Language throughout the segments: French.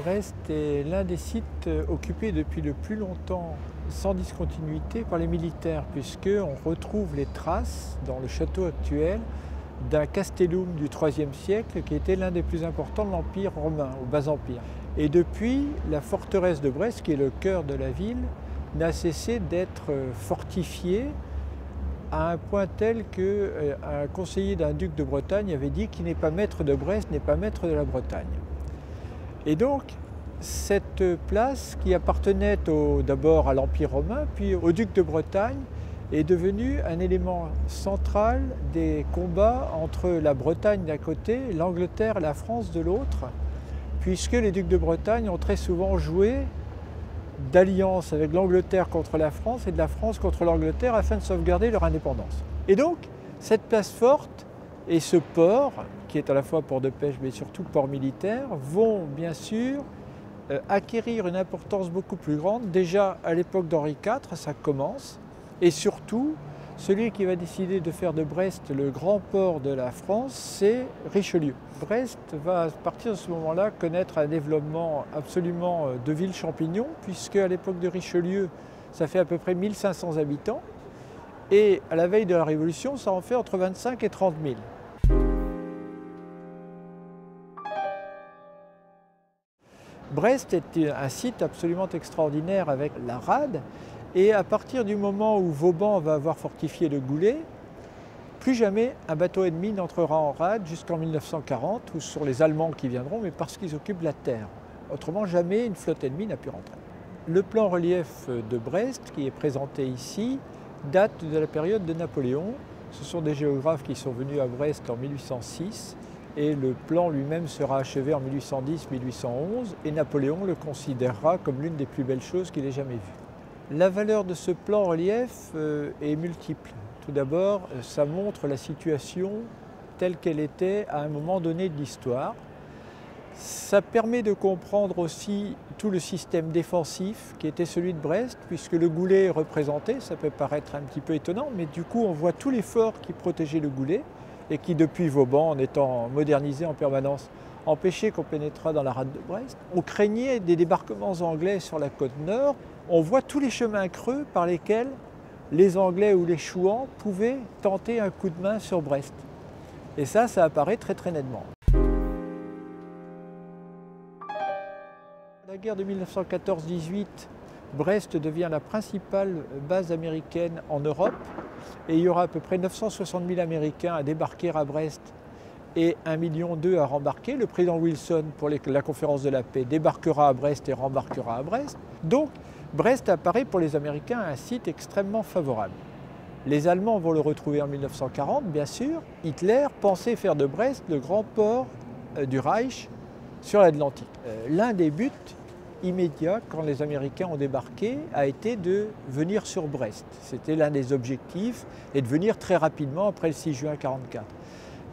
Brest est l'un des sites occupés depuis le plus longtemps sans discontinuité par les militaires, puisqu'on retrouve les traces dans le château actuel d'un castellum du IIIe siècle qui était l'un des plus importants de l'Empire romain, au Bas-Empire. Et depuis, la forteresse de Brest, qui est le cœur de la ville, n'a cessé d'être fortifiée à un point tel qu'un conseiller d'un duc de Bretagne avait dit qu'il n'est pas maître de Brest, n'est pas maître de la Bretagne. Et donc, cette place qui appartenait d'abord à l'Empire romain, puis au duc de Bretagne, est devenue un élément central des combats entre la Bretagne d'un côté, l'Angleterre et la France de l'autre, puisque les ducs de Bretagne ont très souvent joué d'alliance avec l'Angleterre contre la France et de la France contre l'Angleterre afin de sauvegarder leur indépendance. Et donc, cette place forte et ce port, qui est à la fois port de pêche mais surtout port militaire, vont bien sûr acquérir une importance beaucoup plus grande. Déjà à l'époque d'Henri IV, ça commence, et surtout, celui qui va décider de faire de Brest le grand port de la France, c'est Richelieu. Brest va, à partir de ce moment-là, connaître un développement absolument de ville champignon, puisque à l'époque de Richelieu, ça fait à peu près 1500 habitants, et à la veille de la Révolution, ça en fait entre 25 et 30 000. Brest est un site absolument extraordinaire avec la rade, et à partir du moment où Vauban va avoir fortifié le Goulet, plus jamais un bateau ennemi n'entrera en rade jusqu'en 1940, ou sur les Allemands qui viendront, mais parce qu'ils occupent la terre. Autrement, jamais une flotte ennemie n'a pu rentrer. Le plan relief de Brest, qui est présenté ici, date de la période de Napoléon. Ce sont des géographes qui sont venus à Brest en 1806, et le plan lui-même sera achevé en 1810-1811, et Napoléon le considérera comme l'une des plus belles choses qu'il ait jamais vues. La valeur de ce plan relief est multiple. Tout d'abord, ça montre la situation telle qu'elle était à un moment donné de l'histoire. Ça permet de comprendre aussi tout le système défensif qui était celui de Brest, puisque le Goulet est représenté. Ça peut paraître un petit peu étonnant, mais du coup on voit tous les forts qui protégeaient le Goulet et qui, depuis Vauban, en étant modernisés en permanence, empêchaient qu'on pénétrât dans la rade de Brest. On craignait des débarquements anglais sur la côte nord. On voit tous les chemins creux par lesquels les Anglais ou les Chouans pouvaient tenter un coup de main sur Brest. Et ça apparaît très très nettement. La guerre de 1914-18, Brest devient la principale base américaine en Europe, et il y aura à peu près 960 000 Américains à débarquer à Brest et 1,2 million à rembarquer. Le président Wilson, pour la conférence de la paix, débarquera à Brest et rembarquera à Brest. Donc, Brest apparaît pour les Américains un site extrêmement favorable. Les Allemands vont le retrouver en 1940, bien sûr. Hitler pensait faire de Brest le grand port du Reich sur l'Atlantique. L'un des buts immédiats, quand les Américains ont débarqué, a été de venir sur Brest. C'était l'un des objectifs, et de venir très rapidement après le 6 juin 1944.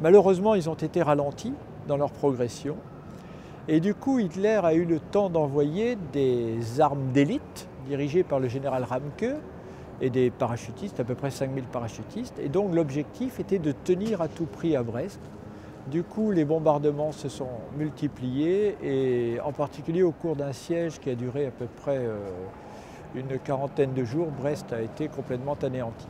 Malheureusement, ils ont été ralentis dans leur progression. Et du coup, Hitler a eu le temps d'envoyer des armes d'élite, dirigées par le général Ramke, et des parachutistes, à peu près 5000 parachutistes. Et donc l'objectif était de tenir à tout prix à Brest. Du coup, les bombardements se sont multipliés, et en particulier au cours d'un siège qui a duré à peu près une quarantaine de jours, Brest a été complètement anéanti.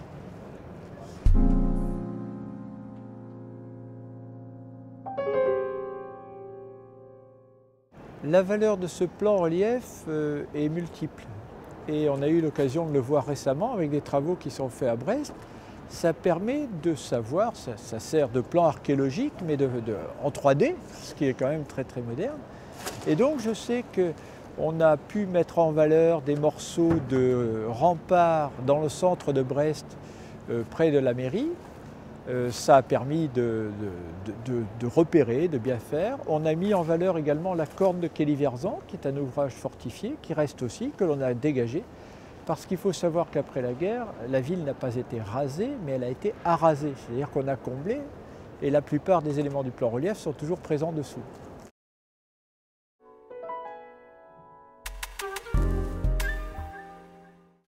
La valeur de ce plan relief est multiple, et on a eu l'occasion de le voir récemment avec des travaux qui sont faits à Brest. Ça permet de savoir, ça sert de plan archéologique, mais en 3D, ce qui est quand même très très moderne. Et donc je sais qu'on a pu mettre en valeur des morceaux de remparts dans le centre de Brest, près de la mairie. Ça a permis de repérer, de bien faire. On a mis en valeur également la corne de Kelly-Verzan, qui est un ouvrage fortifié, qui reste aussi, que l'on a dégagé. Parce qu'il faut savoir qu'après la guerre, la ville n'a pas été rasée, mais elle a été arasée. C'est-à-dire qu'on a comblé, et la plupart des éléments du plan relief sont toujours présents dessous.